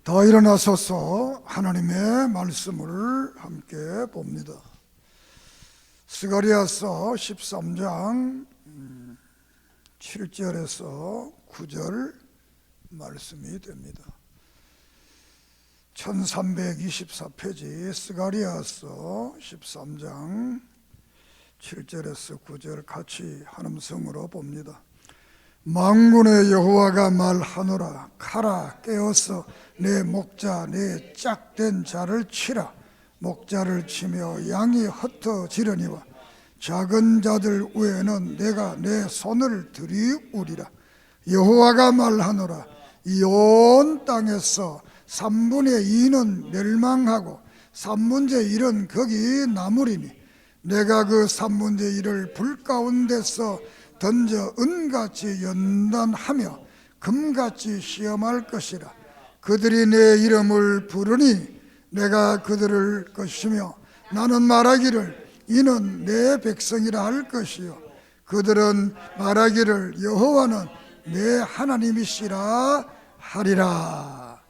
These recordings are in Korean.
다 일어나서서 하나님의 말씀을 함께 봅니다. 스가랴서 13장 7절에서 9절 말씀이 됩니다. 1324페이지 스가랴서 13장 7절에서 9절 같이 한 음성으로 봅니다. 만군의 여호와가 말하노라. 가라, 깨어서 내 목자 내 짝된 자를 치라. 목자를 치며 양이 흩어지려니와 작은 자들 외에는 내가 내 손을 들이우리라. 여호와가 말하노라. 이 온 땅에서 3분의 2는 멸망하고 3분의 1은 거기 남으리니 내가 그 3분의 1을 불 가운데서 던져 은같이 연단하며 금같이 시험할 것이라. 그들이 내 이름을 부르니 내가 그들을 것이며 나는 말하기를 이는 내 백성이라 할 것이요 그들은 말하기를 여호와는 내 하나님이시라 하리라.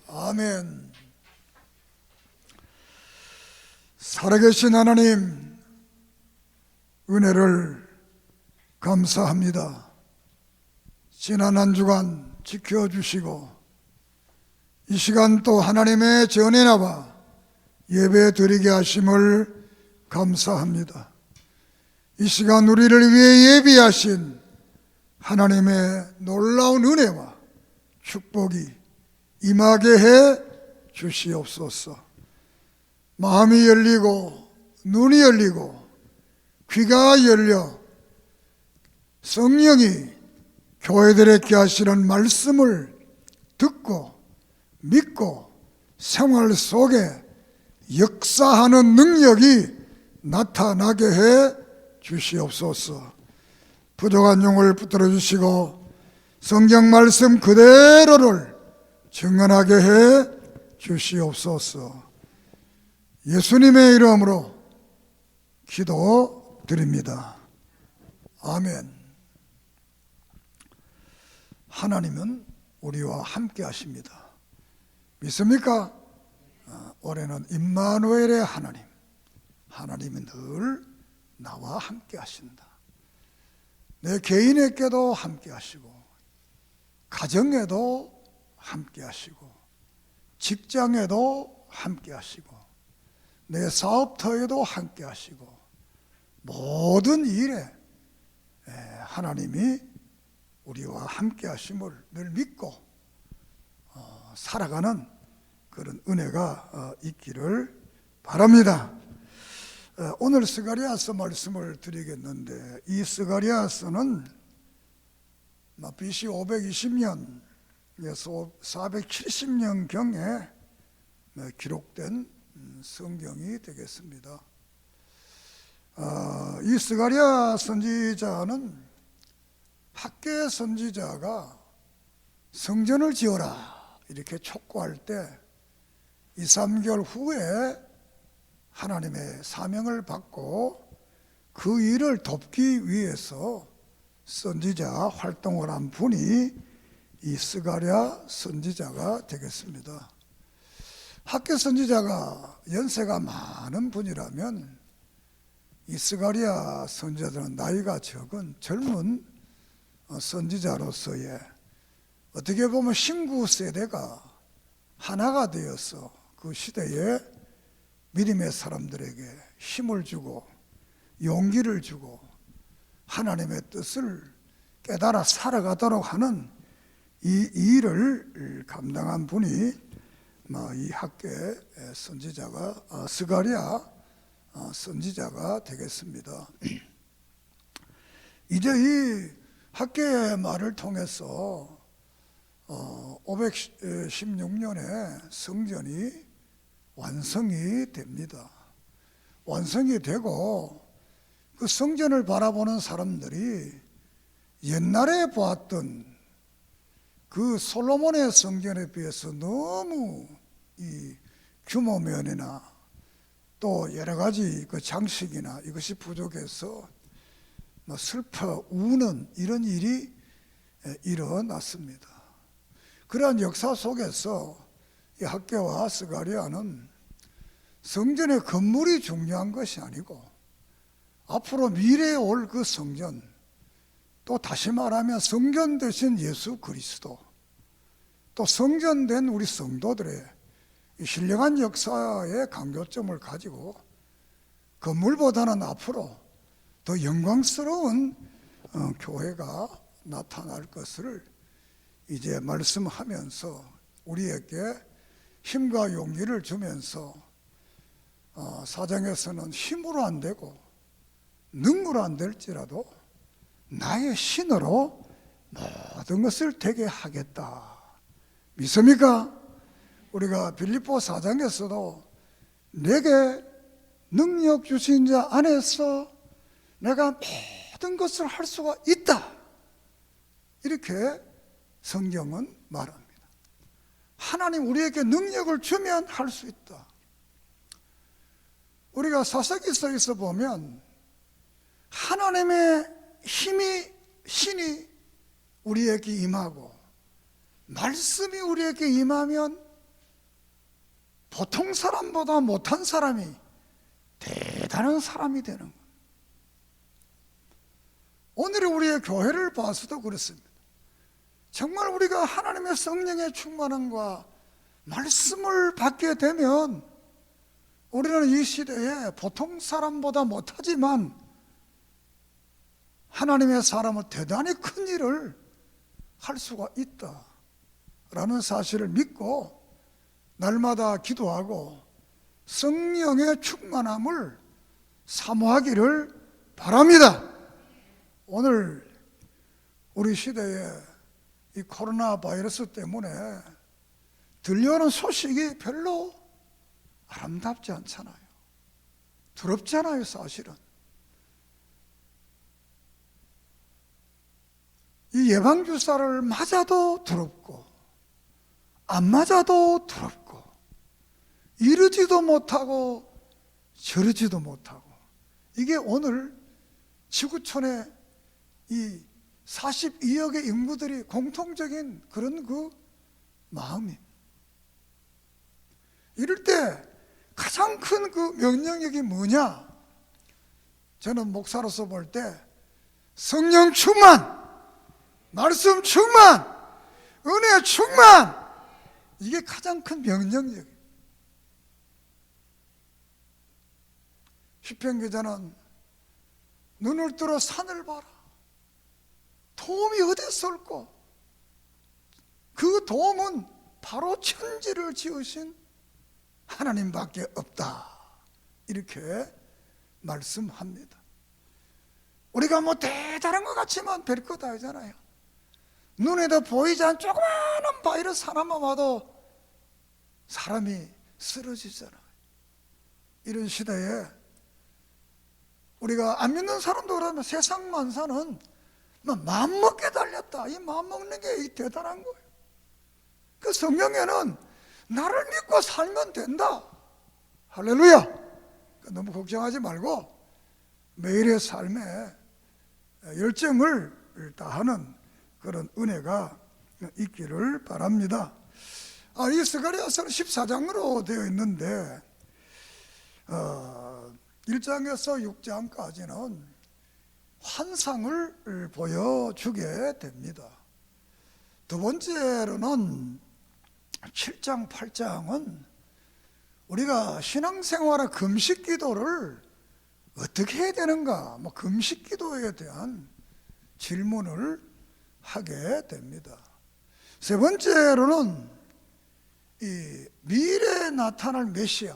아멘. 살아계신 하나님, 은혜를 감사합니다. 지난 한 주간 지켜주시고 이 시간 또 하나님의 전에 나와 예배 드리게 하심을 감사합니다. 이 시간 우리를 위해 예비하신 하나님의 놀라운 은혜와 축복이 임하게 해 주시옵소서. 마음이 열리고 눈이 열리고 귀가 열려 성령이 교회들에게 하시는 말씀을 듣고 믿고 생활 속에 역사하는 능력이 나타나게 해 주시옵소서. 부족한 영을 붙들어 주시고 성경 말씀 그대로를 증언하게 해 주시옵소서. 예수님의 이름으로 기도드립니다. 아멘. 하나님은 우리와 함께 하십니다. 믿습니까? 올해는 임마누엘의 하나님, 하나님은 늘 나와 함께 하신다. 내 개인에게도 함께 하시고 가정에도 함께 하시고 직장에도 함께 하시고 내 사업터에도 함께 하시고 모든 일에 하나님이 우리와 함께 하심을 늘 믿고 살아가는 그런 은혜가 있기를 바랍니다. 오늘 스가랴서 말씀을 드리겠는데 이 스가랴서는 BC 520년에서 470년경에 기록된 성경이 되겠습니다. 이 스가랴 선지자는 학개 선지자가 성전을 지어라 이렇게 촉구할 때 2, 3개월 후에 하나님의 사명을 받고 그 일을 돕기 위해서 선지자 활동을 한 분이 이 스가랴 선지자가 되겠습니다. 학개 선지자가 연세가 많은 분이라면 이 스가랴 선지자들은 나이가 적은 젊은 선지자로서의 어떻게 보면 신구 세대가 하나가 되어서 그 시대에 믿음의 사람들에게 힘을 주고 용기를 주고 하나님의 뜻을 깨달아 살아가도록 하는 이 일을 감당한 분이 이 학개 선지자가 스가랴 선지자가 되겠습니다. 이제 이 학개의 말을 통해서 516년에 성전이 완성이 됩니다. 완성이 되고 그 성전을 바라보는 사람들이 옛날에 보았던 그 솔로몬의 성전에 비해서 너무 이 규모 면이나 또 여러 가지 그 장식이나 이것이 부족해서 슬퍼 우는 이런 일이 일어났습니다. 그러한 역사 속에서 이 학개와 스가랴는 성전의 건물이 중요한 것이 아니고 앞으로 미래에 올 그 성전, 또 다시 말하면 성전 되신 예수 그리스도, 또 성전된 우리 성도들의 신령한 역사의 강조점을 가지고 건물보다는 앞으로 더 영광스러운 교회가 나타날 것을 이제 말씀하면서 우리에게 힘과 용기를 주면서 사장에서는 힘으로 안 되고 능으로 안 될지라도 나의 신으로 모든 것을 되게 하겠다. 믿습니까? 우리가 빌립보 4장에서도 내게 능력 주신 자 안에서 내가 모든 것을 할 수가 있다, 이렇게 성경은 말합니다. 하나님 우리에게 능력을 주면 할 수 있다. 우리가 사사기서에서 보면 하나님의 신이 우리에게 임하고 말씀이 우리에게 임하면 보통 사람보다 못한 사람이 대단한 사람이 되는 거예요. 오늘의 우리의 교회를 봐서도 그렇습니다. 정말 우리가 하나님의 성령의 충만함과 말씀을 받게 되면 우리는 이 시대에 보통 사람보다 못하지만 하나님의 사람은 대단히 큰 일을 할 수가 있다라는 사실을 믿고 날마다 기도하고 성령의 충만함을 사모하기를 바랍니다. 오늘 우리 시대에 이 코로나 바이러스 때문에 들려오는 소식이 별로 아름답지 않잖아요. 두렵잖아요, 사실은. 이 예방주사를 맞아도 두렵고 안 맞아도 두렵고 이러지도 못하고 저러지도 못하고, 이게 오늘 지구촌의 이 42억의 인구들이 공통적인 그런 그 마음이, 이럴 때 가장 큰 그 명령력이 뭐냐? 저는 목사로서 볼 때 성령 충만, 말씀 충만, 은혜 충만, 이게 가장 큰 명령력이에요. 시편 기자는 눈을 들어 산을 봐라. 도움이 어디서 올꼬? 그 도움은 바로 천지를 지으신 하나님밖에 없다, 이렇게 말씀합니다. 우리가 뭐 대단한 것 같지만 별것 아니잖아요. 눈에도 보이지 않는 조그마한 바이러스 하나만 와도 사람이 쓰러지잖아요. 이런 시대에 우리가 안 믿는 사람도 그러면 세상 만사는 마음먹게 달렸다, 이 마음먹는 게 대단한 거예요. 그 성경에는 나를 믿고 살면 된다, 할렐루야. 너무 걱정하지 말고 매일의 삶에 열정을 다하는 그런 은혜가 있기를 바랍니다. 이 스가랴서는 14장으로 되어 있는데 1장에서 6장까지는 환상을 보여주게 됩니다. 두 번째로는 7장, 8장은 우리가 신앙생활의 금식 기도를 어떻게 해야 되는가, 금식 기도에 대한 질문을 하게 됩니다. 세 번째로는 이 미래에 나타날 메시아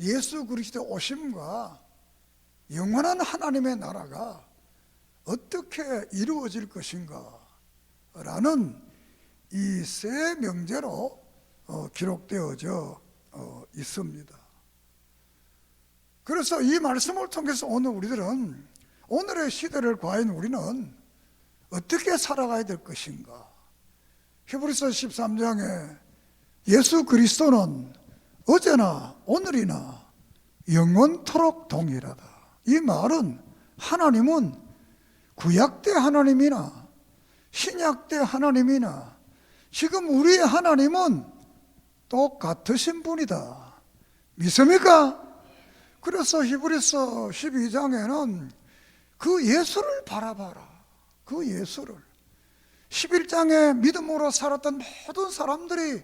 예수 그리스도 오심과 영원한 하나님의 나라가 어떻게 이루어질 것인가 라는 이 세 명제로 기록되어져 있습니다. 그래서 이 말씀을 통해서 오늘 우리들은 오늘의 시대를 과연 우리는 어떻게 살아가야 될 것인가. 히브리서 13장에 예수 그리스도는 어제나 오늘이나 영원토록 동일하다. 이 말은 하나님은 구약 때 하나님이나 신약 때 하나님이나 지금 우리의 하나님은 똑같으신 분이다. 믿습니까? 그래서 히브리서 12장에는 그 예수를 바라봐라. 그 예수를. 11장에 믿음으로 살았던 모든 사람들이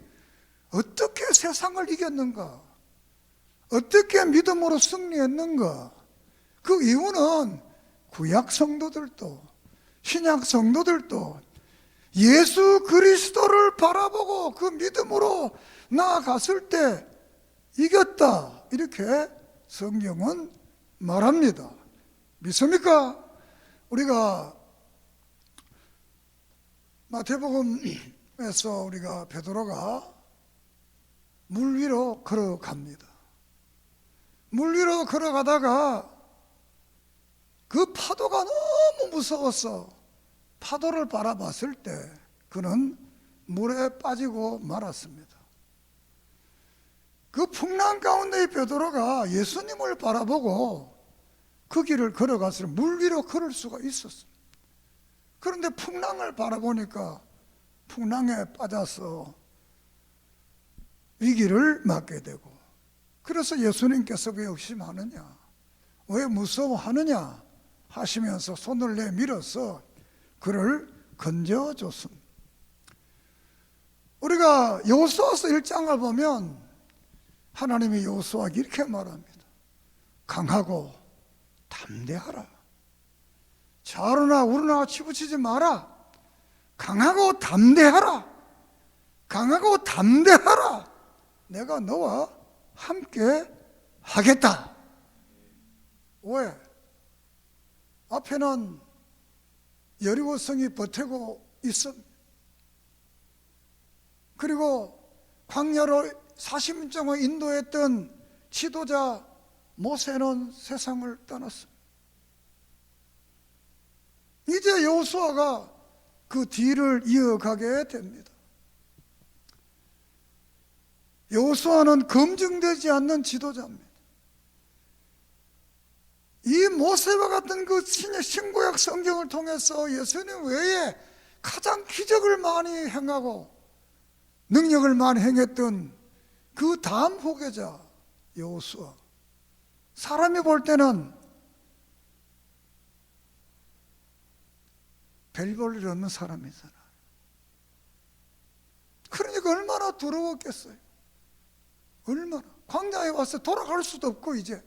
어떻게 세상을 이겼는가? 어떻게 믿음으로 승리했는가? 그 이유는 구약 성도들도 신약 성도들도 예수 그리스도를 바라보고 그 믿음으로 나아갔을 때 이겼다. 이렇게 성경은 말합니다. 믿습니까? 우리가 마태복음에서 우리가 베드로가 물 위로 걸어갑니다. 물 위로 걸어가다가 그 파도가 너무 무서워서 파도를 바라봤을 때 그는 물에 빠지고 말았습니다. 그 풍랑 가운데의 베드로가 예수님을 바라보고 그 길을 걸어갔을 때 물 위로 걸을 수가 있었습니다. 그런데 풍랑을 바라보니까 풍랑에 빠져서 위기를 맞게 되고, 그래서 예수님께서 왜 의심하느냐, 왜 무서워하느냐 하시면서 손을 내밀어서 그를 건져줬습니다. 우리가 여호수아서 1장을 보면 하나님이 여호수아에게 이렇게 말합니다. 강하고 담대하라. 좌우나 우르나 치부치지 마라. 강하고 담대하라. 강하고 담대하라. 내가 너와 함께 하겠다. 왜? 앞에는 여리고성이 버티고 있습니다. 그리고 광야로 40년 동안 인도했던 지도자 모세는 세상을 떠났습니다. 이제 여호수아가 그 뒤를 이어가게 됩니다. 여호수아는 검증되지 않는 지도자입니다. 이 모세와 같은 그 신구약 성경을 통해서 예수님 외에 가장 기적을 많이 행하고 능력을 많이 행했던 그 다음 후계자 여호수아. 사람이 볼 때는 별 볼 일 없는 사람이잖아. 그러니까 얼마나 두려웠겠어요. 얼마나. 광야에 와서 돌아갈 수도 없고 이제.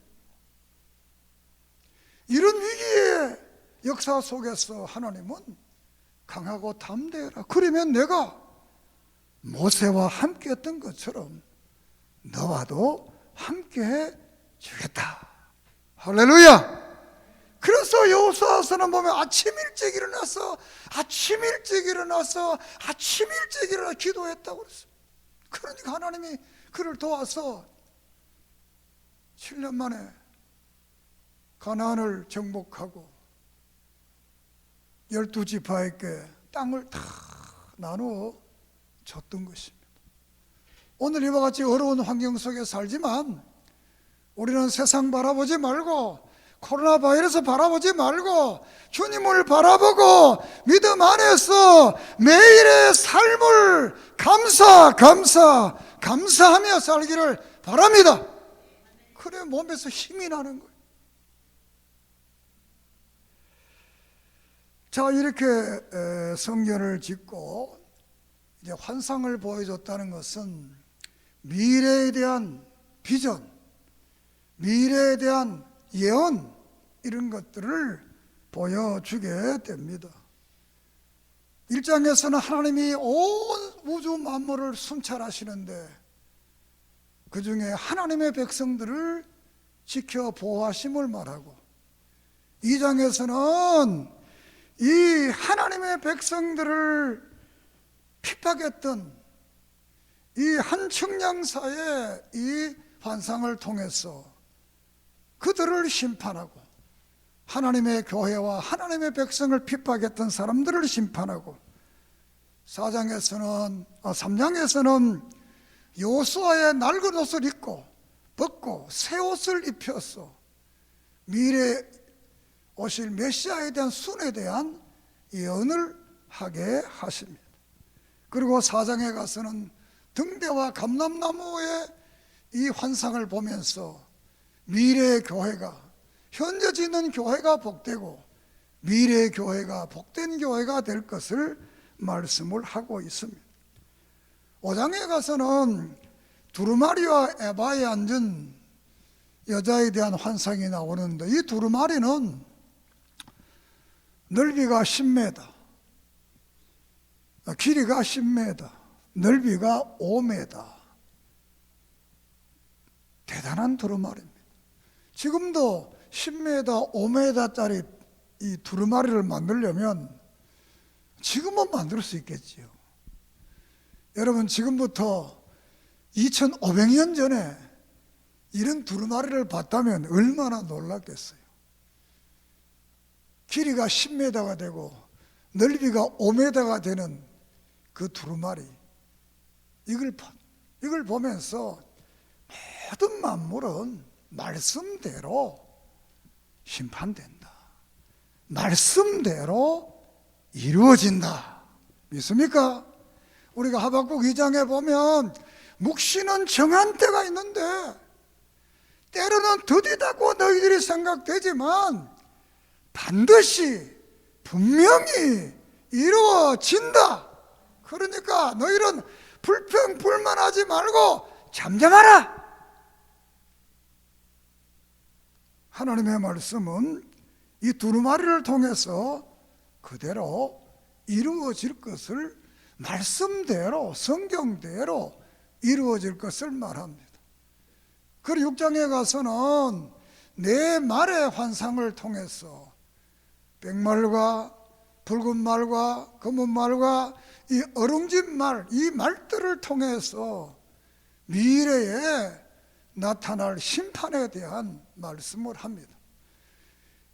이런 위기의 역사 속에서 하나님은 강하고 담대해라. 그러면 내가 모세와 함께 했던 것처럼 너와도 함께 해 주겠다. 할렐루야. 그래서 여호수아서는 보면 아침 일찍 일어나서 기도했다고 그랬어요. 그러니까 하나님이 그를 도와서 7년 만에 가나안을 정복하고 12지파에게 땅을 다 나누어 줬던 것입니다. 오늘 이와 같이 어려운 환경 속에 살지만 우리는 세상 바라보지 말고 코로나 바이러스 바라보지 말고 주님을 바라보고 믿음 안에서 매일의 삶을 감사하며 살기를 바랍니다. 그래 몸에서 힘이 나는 거예요. 자, 이렇게 성전을 짓고 이제 환상을 보여줬다는 것은 미래에 대한 비전, 미래에 대한 예언, 이런 것들을 보여주게 됩니다. 1장에서는 하나님이 온 우주 만물을 순찰하시는데 그 중에 하나님의 백성들을 지켜 보호하심을 말하고, 2장에서는 이 하나님의 백성들을 핍박했던 이 한 청량사의 이 환상을 통해서 그들을 심판하고, 하나님의 교회와 하나님의 백성을 핍박했던 사람들을 심판하고, 3장에서는 여호수아의 낡은 옷을 벗고 새 옷을 입혀서 미래에 오실 메시아에 대한 순에 대한 예언을 하게 하십니다. 그리고 4장에 가서는 등대와 감람나무의 이 환상을 보면서 미래의 교회가, 현재 짓는 교회가 복되고 미래의 교회가 복된 교회가 될 것을 말씀을 하고 있습니다. 5장에 가서는 두루마리와 에바에 앉은 여자에 대한 환상이 나오는데, 이 두루마리는 넓이가 10m, 길이가 10m, 넓이가 5m. 대단한 두루마리입니다. 지금도 10m, 5m짜리 이 두루마리를 만들려면 지금은 만들 수 있겠지요. 여러분, 지금부터 2500년 전에 이런 두루마리를 봤다면 얼마나 놀랐겠어요. 길이가 10m가 되고 넓이가 5m가 되는 그 두루마리, 이걸 보면서 모든 만물은 말씀대로 심판된다, 말씀대로 이루어진다. 믿습니까? 우리가 하박국 2장에 보면 묵시는 정한 때가 있는데 때로는 더디다고 너희들이 생각되지만 반드시 분명히 이루어진다. 그러니까 너희는 불평불만하지 말고 잠잠하라. 하나님의 말씀은 이 두루마리를 통해서 그대로 이루어질 것을, 말씀대로, 성경대로 이루어질 것을 말합니다. 그리고 6장에 가서는 네 말의 환상을 통해서 백말과 붉은 말과 검은 말과 이 어룽진 말, 이 말들을 통해서 미래에 나타날 심판에 대한 말씀을 합니다.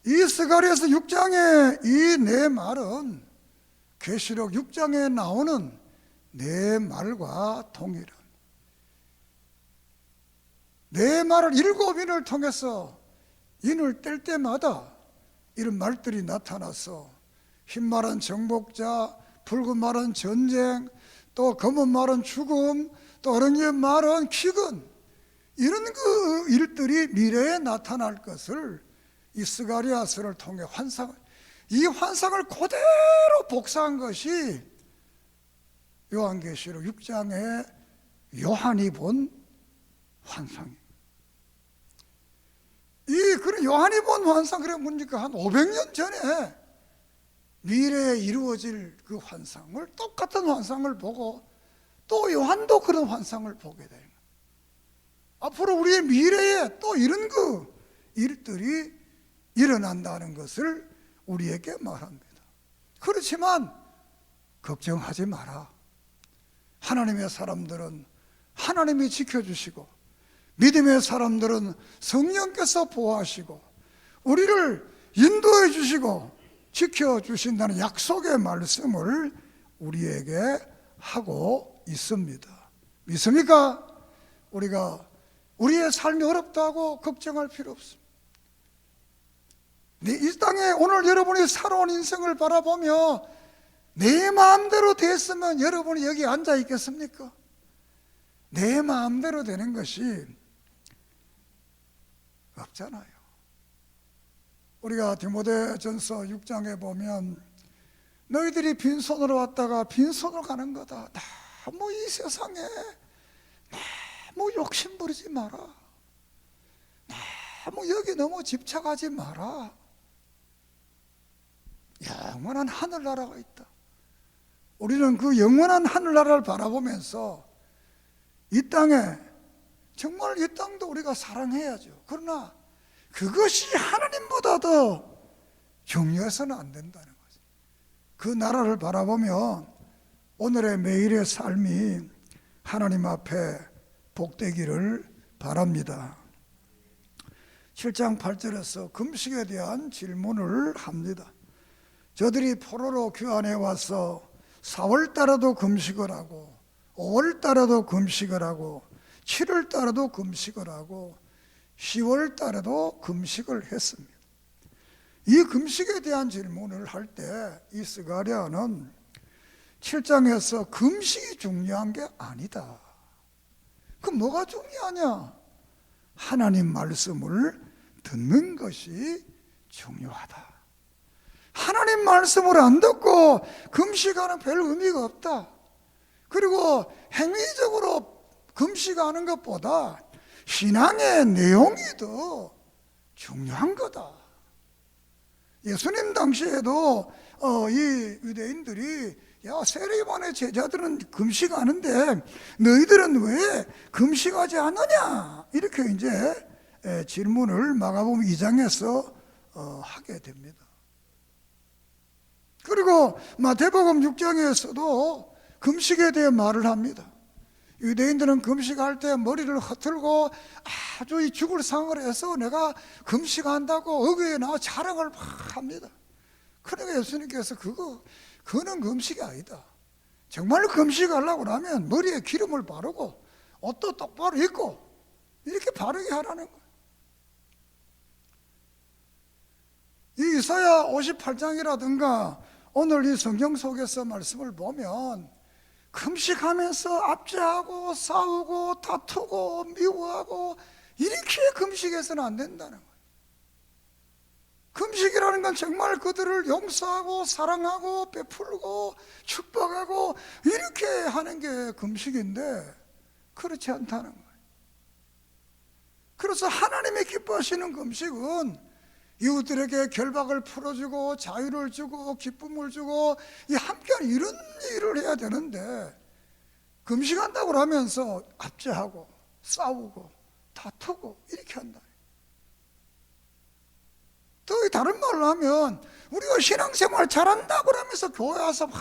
이 스가랴서 6장의 이 네 말은 계시록 6장에 나오는 네 말과 동일한, 네 말을 7인을 통해서 인을 뗄 때마다 이런 말들이 나타나서 흰 말은 정복자, 붉은 말은 전쟁, 또 검은 말은 죽음, 또 어른의 말은 기근, 이런 그 일들이 미래에 나타날 것을 이 스가랴서를 통해 이 환상을 그대로 복사한 것이 요한계시록 6장에 요한이 본 환상입니다. 그런 요한이 본 환상, 그래 뭡니까? 한 500년 전에 미래에 이루어질 그 환상을, 똑같은 환상을 보고 또 요한도 그런 환상을 보게 되는 거예요. 앞으로 우리의 미래에 또 이런 그 일들이 일어난다는 것을 우리에게 말합니다. 그렇지만 걱정하지 마라. 하나님의 사람들은 하나님이 지켜주시고, 믿음의 사람들은 성령께서 보호하시고 우리를 인도해 주시고 지켜주신다는 약속의 말씀을 우리에게 하고 있습니다. 믿습니까? 우리의 삶이 어렵다고 걱정할 필요 없습니다. 이 땅에 오늘 여러분이 살아온 인생을 바라보며 내 마음대로 됐으면 여러분이 여기 앉아 있겠습니까? 내 마음대로 되는 것이 없잖아요. 우리가 디모데전서 6장에 보면 너희들이 빈손으로 왔다가 빈손으로 가는 거다. 너무 이 세상에 너무 욕심 부리지 마라. 너무 여기 너무 집착하지 마라. 영원한 하늘나라가 있다. 우리는 그 영원한 하늘나라를 바라보면서 이 땅에, 정말 이 땅도 우리가 사랑해야죠. 그러나 그것이 하나님보다 더 중요해서는 안 된다는 거죠. 그 나라를 바라보며 오늘의 매일의 삶이 하나님 앞에 복되기를 바랍니다. 7장 8절에서 금식에 대한 질문을 합니다. 저들이 포로로 귀환해 와서 4월 달에도 금식을 하고 5월 달에도 금식을 하고 7월 달에도 금식을 하고 10월 달에도 금식을 했습니다. 이 금식에 대한 질문을 할 때 이 스가랴는 7장에서 금식이 중요한 게 아니다, 그 뭐가 중요하냐? 하나님 말씀을 듣는 것이 중요하다. 하나님 말씀을 안 듣고 금식하는 별 의미가 없다. 그리고 행위적으로 금식하는 것보다 신앙의 내용이 더 중요한 거다. 예수님 당시에도 이 유대인들이 야, 세례요한의 제자들은 금식하는데 너희들은 왜 금식하지 않느냐? 이렇게 이제 질문을 마가복음 2장에서 하게 됩니다. 그리고 마태복음 6장에서도 금식에 대해 말을 합니다. 유대인들은 금식할 때 머리를 허틀고 아주 이 죽을 상을 해서 내가 금식한다고 어귀에 나와 자랑을 막 합니다. 그러니까 예수님께서 그거는 금식이 아니다. 정말 금식하려고 하면 머리에 기름을 바르고 옷도 똑바로 입고 이렇게 바르게 하라는 거예요. 이 이사야 58장이라든가 오늘 이 성경 속에서 말씀을 보면 금식하면서 압제하고 싸우고 다투고 미워하고 이렇게 금식해서는 안 된다는 거예요. 금식이라는 건 정말 그들을 용서하고 사랑하고 베풀고 축복하고 이렇게 하는 게 금식인데 그렇지 않다는 거예요. 그래서 하나님이 기뻐하시는 금식은 이웃들에게 결박을 풀어주고 자유를 주고 기쁨을 주고 함께하는 이런 일을 해야 되는데 금식한다고 하면서 압제하고 싸우고 다투고 이렇게 한다. 또 다른 말로 하면 우리가 신앙생활 잘한다고 하면서 교회 와서 막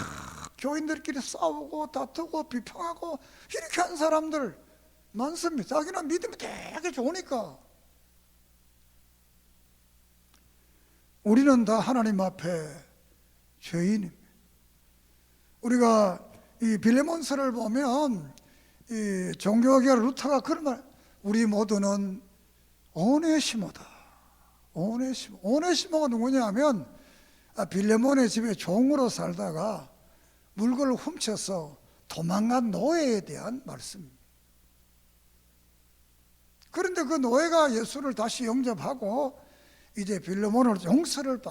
교인들끼리 싸우고 다투고 비평하고 이렇게 한 사람들 많습니다. 자기는 믿음이 되게 좋으니까. 우리는 다 하나님 앞에 죄인입니다. 우리가 이 빌레몬서를 보면 이 종교학자 루터가 그런 말, 우리 모두는 오네시모다. 오네시모가 누구냐 하면 빌레몬의 집에 종으로 살다가 물건을 훔쳐서 도망간 노예에 대한 말씀입니다. 그런데 그 노예가 예수를 다시 영접하고 이제 빌레몬을 용서를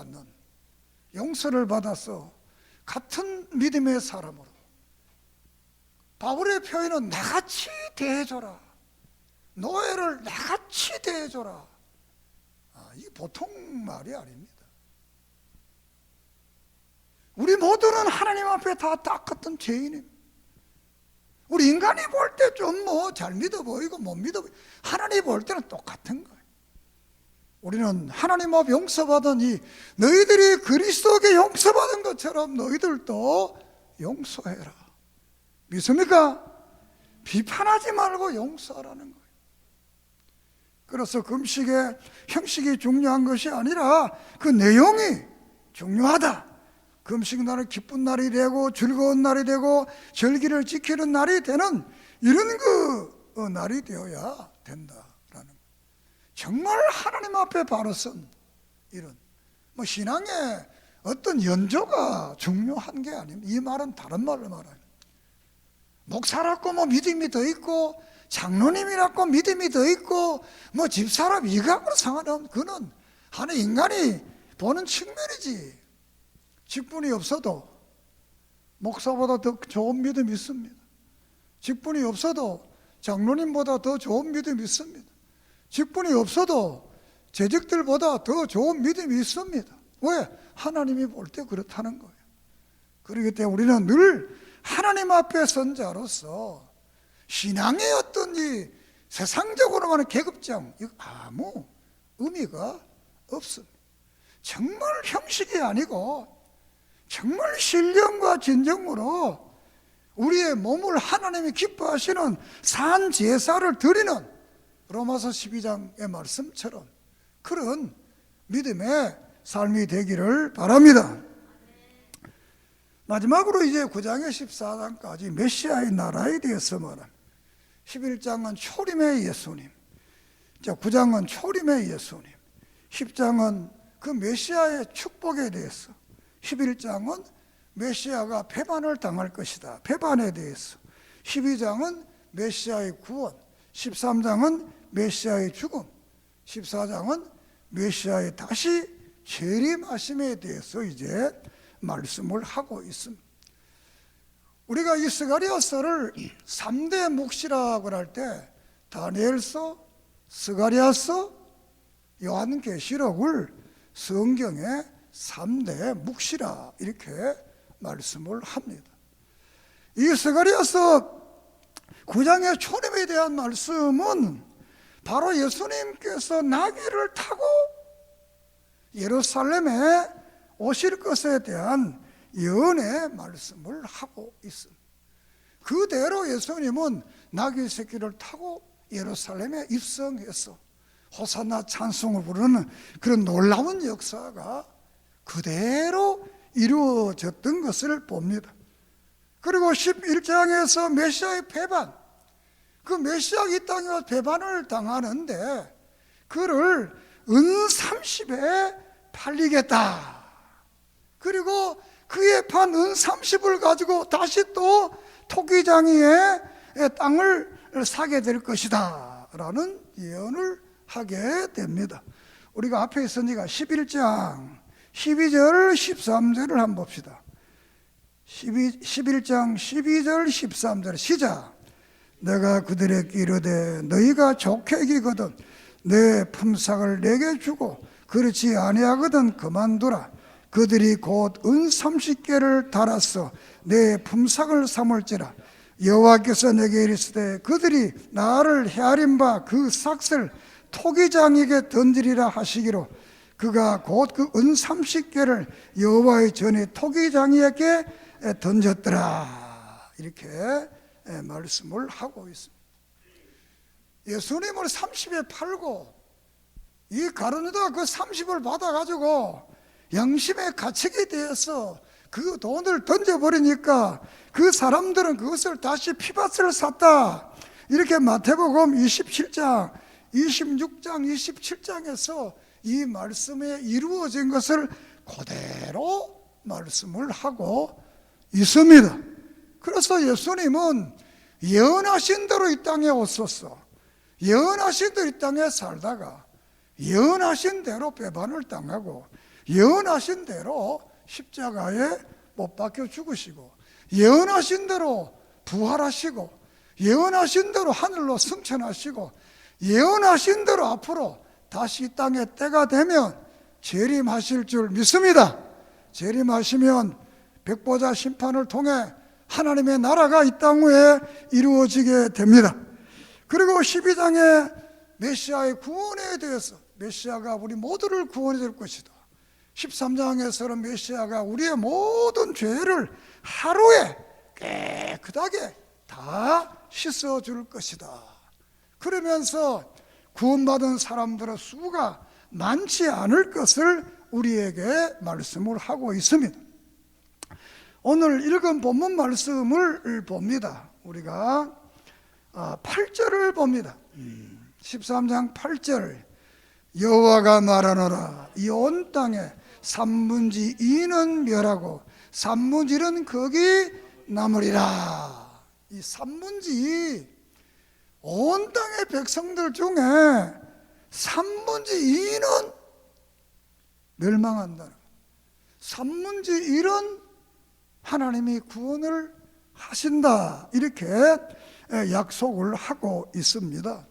받아서 같은 믿음의 사람으로 바울의 표현은 나같이 대해줘라. 노예를 나같이 대해줘라. 이게 보통 말이 아닙니다. 우리 모두는 하나님 앞에 다 똑같은 죄인입니다. 우리 인간이 볼 때 좀 잘 믿어 보이고 못 믿어 보이고 하나님 볼 때는 똑같은 거예요. 우리는 하나님 앞 용서받은 너희들이 그리스도에게 용서받은 것처럼 너희들도 용서해라. 믿습니까? 비판하지 말고 용서하라는 거예요. 그래서 금식의 형식이 중요한 것이 아니라 그 내용이 중요하다. 금식 날은 기쁜 날이 되고 즐거운 날이 되고 절기를 지키는 날이 되는 이런 그 날이 되어야 된다라는 거예요. 정말 하나님 앞에 바로 선 이런 신앙의 어떤 연조가 중요한 게 아닙니다. 이 말은 다른 말로 말해요. 목사라고 믿음이 더 있고 장로님이라고 믿음이 더 있고 집사람 이각으로 상관없는 그는 하는 인간이 보는 측면이지. 직분이 없어도 목사보다 더 좋은 믿음이 있습니다. 직분이 없어도 장로님보다 더 좋은 믿음이 있습니다. 직분이 없어도 재직들보다 더 좋은 믿음이 있습니다. 왜? 하나님이 볼 때 그렇다는 거예요. 그렇기 때문에 우리는 늘 하나님 앞에 선 자로서 신앙의 어떤 이 세상적으로 하는 계급장 이거 아무 의미가 없습니다. 정말 형식이 아니고 정말 신령과 진정으로 우리의 몸을 하나님이 기뻐하시는 산 제사를 드리는 로마서 12장의 말씀처럼 그런 믿음의 삶이 되기를 바랍니다. 마지막으로 이제 9장에 14장까지 메시아의 나라에 대해서 말합니다. 11장은 초림의 예수님, 9장은 초림의 예수님, 10장은 그 메시아의 축복에 대해서, 11장은 메시아가 배반을 당할 것이다, 배반에 대해서, 12장은 메시아의 구원, 13장은 메시아의 죽음, 14장은 메시아의 다시 재림하심에 대해서 이제 말씀을 하고 있습니다. 우리가 이 스가랴서를 3대 묵시라고 할 때 다니엘서, 스가랴서, 요한계시록을 성경의 3대 묵시라 이렇게 말씀을 합니다. 이 스가랴서 9장의 초림에 대한 말씀은 바로 예수님께서 나귀를 타고 예루살렘에 오실 것에 대한 예언의 말씀을 하고 있습니다. 그대로 예수님은 나귀 새끼를 타고 예루살렘에 입성해서 호산나 찬송을 부르는 그런 놀라운 역사가 그대로 이루어졌던 것을 봅니다. 그리고 11장에서 메시아의 배반, 그 메시아가 이 땅에 와서 배반을 당하는데 그를 은 30에 팔리겠다. 그리고 그의 판 은 30을 가지고 다시 또 토기장이의 땅을 사게 될 것이다 라는 예언을 하게 됩니다. 우리가 앞에 있으니까 11장 12절 13절을 한번 봅시다. 11장 12절 13절 시작. 내가 그들에게 이르되 너희가 좋게 여기거든 내 품삯을 내게 주고 그렇지 아니하거든 그만두라. 그들이 곧 은 30개를 달아서 내 품삯을 삼을지라. 여호와께서 내게 이르시되 그들이 나를 헤아린 바 그 삭을 토기장에게 던지리라 하시기로 그가 곧 그 은 30개를 여호와의 전에 토기장에게 던졌더라. 이렇게 말씀을 하고 있습니다. 예수님을 30에 팔고 이 가룟유다가 그 30을 받아가지고 양심의 가책에 대해서 그 돈을 던져버리니까 그 사람들은 그것을 다시 피밭을 샀다. 이렇게 마태복음 27장, 26장, 27장에서 이 말씀에 이루어진 것을 그대로 말씀을 하고 있습니다. 그래서 예수님은 예언하신 대로 이 땅에 오셨어. 예언하신 대로 이 땅에 살다가 예언하신 대로 배반을 당하고 예언하신 대로 십자가에 못 박혀 죽으시고 예언하신 대로 부활하시고 예언하신 대로 하늘로 승천하시고 예언하신 대로 앞으로 다시 이 땅에 때가 되면 재림하실 줄 믿습니다. 재림하시면 백보자 심판을 통해 하나님의 나라가 이 땅 위에 이루어지게 됩니다. 그리고 12장에 메시아의 구원에 대해서 메시아가 우리 모두를 구원해 줄 것이다. 13장에서는 메시아가 우리의 모든 죄를 하루에 깨끗하게 다 씻어줄 것이다. 그러면서 구원받은 사람들의 수가 많지 않을 것을 우리에게 말씀을 하고 있습니다. 오늘 읽은 본문 말씀을 봅니다. 우리가 8절을 봅니다. 13장 8절 여호와가 말하노라 이 온 땅에 3분의 2는 멸하고 3분의 1은 거기 남으리라. 이 3분의 2 온 땅의 백성들 중에 3분의 2는 멸망한다. 3분의 1은 하나님이 구원을 하신다. 이렇게 약속을 하고 있습니다.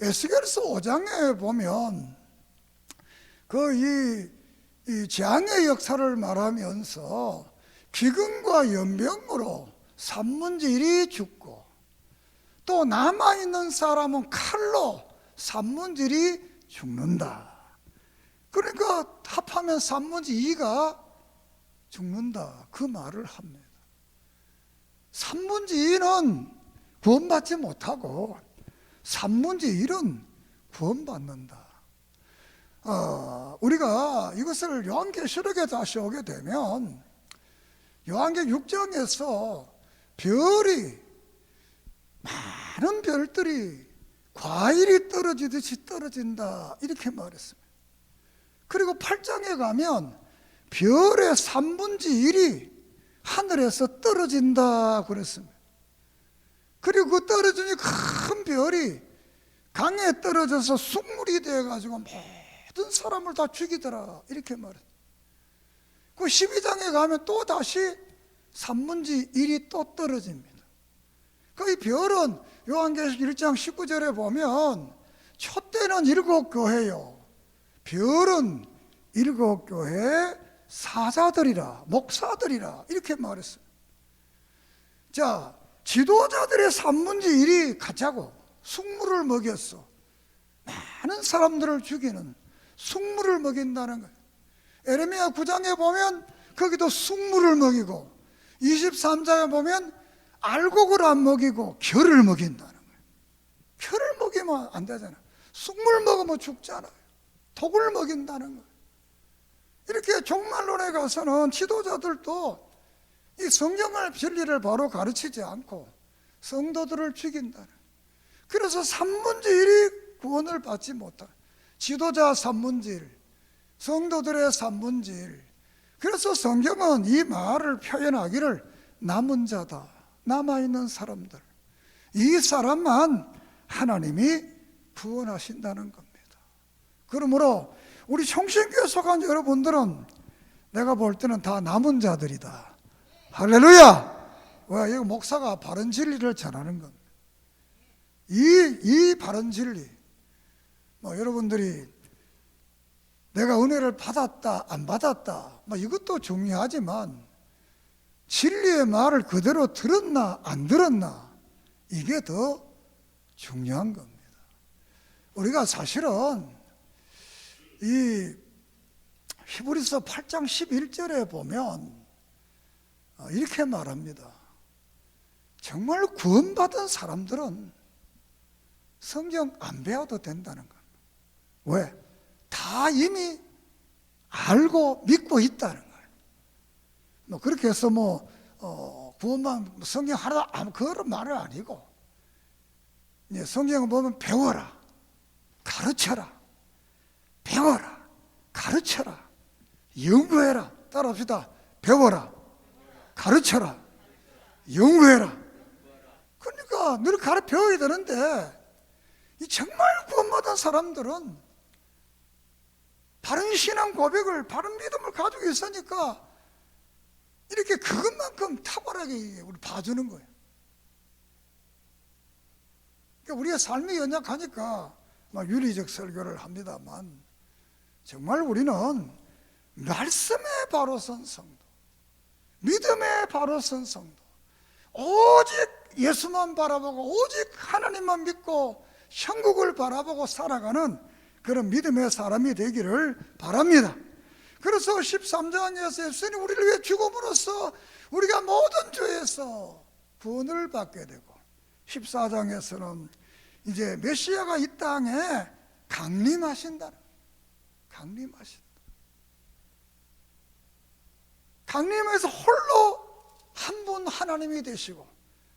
에스겔서 5장에 보면 이 재앙의 역사를 말하면서 기근과 연병으로 3분의 1이 죽고 또 남아있는 사람은 칼로 3분의 1이 죽는다. 그러니까 합하면 3분의 2가 죽는다. 그 말을 합니다. 3분의 2는 구원받지 못하고 3분의 1은 구원받는다. 우리가 이것을 요한계시록에 다시 오게 되면 요한계시록 6장에서 별이 많은 별들이 과일이 떨어지듯이 떨어진다 이렇게 말했습니다. 그리고 8장에 가면 별의 3분의 1이 하늘에서 떨어진다 그랬습니다. 그리고 그 떨어지니 큰 별이 강에 떨어져서 숭물이 되어가지고 모든 사람을 다 죽이더라, 이렇게 말해. 그 12장에 가면 또 다시 산문지 1이 또 떨어집니다. 그 이 별은 요한계시록 1장 19절에 보면 촛대는 7교회요, 별은 7교회 사자들이라, 목사들이라, 이렇게 말했어요. 자, 지도자들의 산문지 1이 가짜고 숭물을 먹였어. 많은 사람들을 죽이는 숭물을 먹인다는 거예요. 에레미야 9장에 보면 거기도 숭물을 먹이고, 23장에 보면 알곡을 안 먹이고 결을 먹인다는 거예요. 결을 먹이면 안 되잖아요. 숭물 먹으면 죽잖아요. 독을 먹인다는 거예요. 이렇게 종말론에 가서는 지도자들도 이 성경을, 진리를 바로 가르치지 않고 성도들을 죽인다는 거예요. 그래서 산문지일이 구원을 받지 못한, 지도자 산문지일, 성도들의 산문지일. 그래서 성경은 이 말을 표현하기를 남은 자다, 남아있는 사람들, 이 사람만 하나님이 구원하신다는 겁니다. 그러므로 우리 청신교회 속한 여러분들은 내가 볼 때는 다 남은 자들이다. 할렐루야! 왜? 이거 목사가 바른 진리를 전하는 겁니다. 이 바른 진리, 여러분들이 내가 은혜를 받았다 안 받았다, 이것도 중요하지만 진리의 말을 그대로 들었나 안 들었나, 이게 더 중요한 겁니다. 우리가 사실은 이 히브리서 8장 11절에 보면 이렇게 말합니다. 정말 구원받은 사람들은 성경 안 배워도 된다는 겁니다. 왜? 다 이미 알고 믿고 있다는 거예요. 그렇게 해서 구원만 성경 하나도 안, 그런 말은 아니고, 성경을 보면 배워라, 가르쳐라, 배워라, 가르쳐라, 연구해라. 따라합시다. 배워라, 가르쳐라, 연구해라. 그러니까 늘 배워야 되는데, 이 정말 구원받은 사람들은 바른 신앙 고백을, 바른 믿음을 가지고 있으니까 이렇게 그것만큼 탁월하게 우리 봐주는 거예요. 그러니까 우리의 삶이 연약하니까 윤리적 설교를 합니다만, 정말 우리는 말씀에 바로 선 성도, 믿음에 바로 선 성도, 오직 예수만 바라보고 오직 하나님만 믿고 천국을 바라보고 살아가는 그런 믿음의 사람이 되기를 바랍니다. 그래서 13장에서 예수님이 우리를 위해 죽음으로써 우리가 모든 죄에서 구원을 받게 되고, 14장에서는 이제 메시아가 이 땅에 강림하신다. 강림해서 홀로 한 분 하나님이 되시고,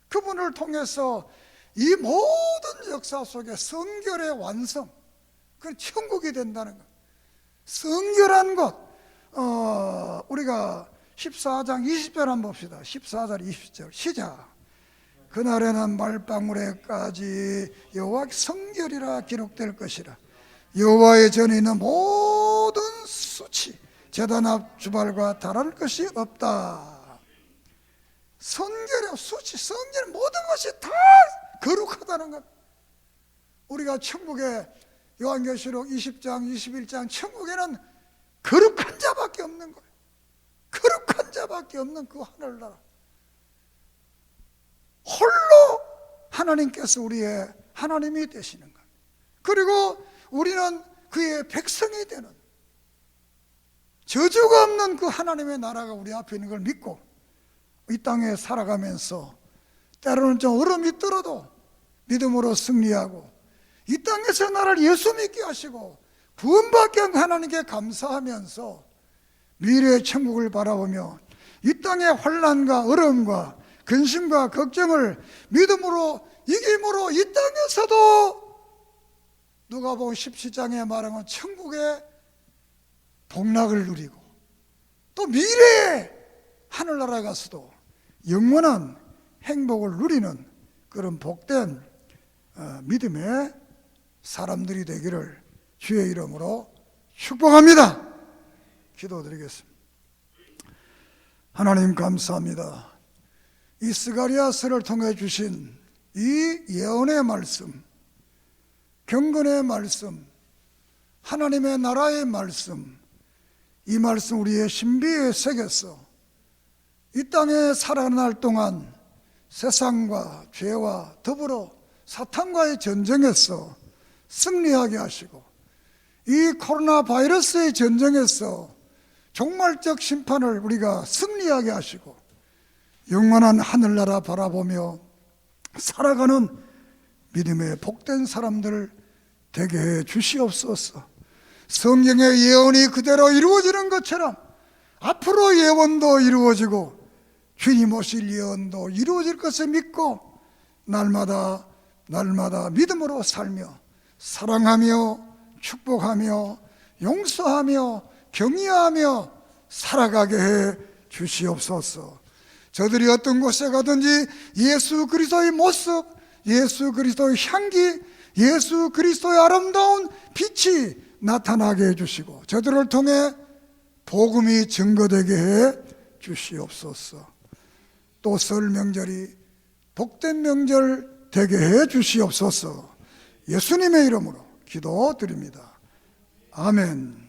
그분을 통해서 이 모든 역사 속에 성결의 완성, 그 천국이 된다는 것. 성결한 것, 우리가 14장 20절 한번 봅시다. 14절 20절 시작. 그날에는 말방울에까지 여호와 성결이라 기록될 것이라. 여호와의 전에 있는 모든 수치, 제단 앞 주발과 달할 것이 없다. 성결의 수치, 성결, 모든 것이 다 거룩하다는 것. 우리가 천국에 요한계시록 20장 21장 천국에는 거룩한 자밖에 없는 거예요. 거룩한 자밖에 없는 그 하늘나라, 홀로 하나님께서 우리의 하나님이 되시는 것. 그리고 우리는 그의 백성이 되는, 저주가 없는 그 하나님의 나라가 우리 앞에 있는 걸 믿고 이 땅에 살아가면서 때로는 좀 어려움이 있더라도 믿음으로 승리하고, 이 땅에서 나를 예수 믿게 하시고 구원받게 한 하나님께 감사하면서 미래의 천국을 바라보며 이 땅의 환난과 어려움과 근심과 걱정을 믿음으로 이김으로 이 땅에서도 누가복음 17장에 말하는 천국의 복락을 누리고, 또 미래의 하늘나라 가서도 영원한 행복을 누리는 그런 복된 믿음의 사람들이 되기를 주의 이름으로 축복합니다. 기도드리겠습니다. 하나님 감사합니다. 이 스가랴서를 통해 주신 이 예언의 말씀, 경건의 말씀, 하나님의 나라의 말씀, 이 말씀 우리의 신비에 새겨서 이 땅에 살아날 동안 세상과 죄와 더불어 사탄과의 전쟁에서 승리하게 하시고, 이 코로나 바이러스의 전쟁에서 종말적 심판을 우리가 승리하게 하시고, 영원한 하늘나라 바라보며 살아가는 믿음의 복된 사람들 되게 해 주시옵소서. 성경의 예언이 그대로 이루어지는 것처럼 앞으로 예언도 이루어지고 주님 오실 예언도 이루어질 것을 믿고 날마다 믿음으로 살며 사랑하며 축복하며 용서하며 경외하며 살아가게 해 주시옵소서. 저들이 어떤 곳에 가든지 예수 그리스도의 모습, 예수 그리스도의 향기, 예수 그리스도의 아름다운 빛이 나타나게 해주시고 저들을 통해 복음이 증거되게 해 주시옵소서. 또 설 명절이 복된 명절 되게 해 주시옵소서. 예수님의 이름으로 기도드립니다. 아멘.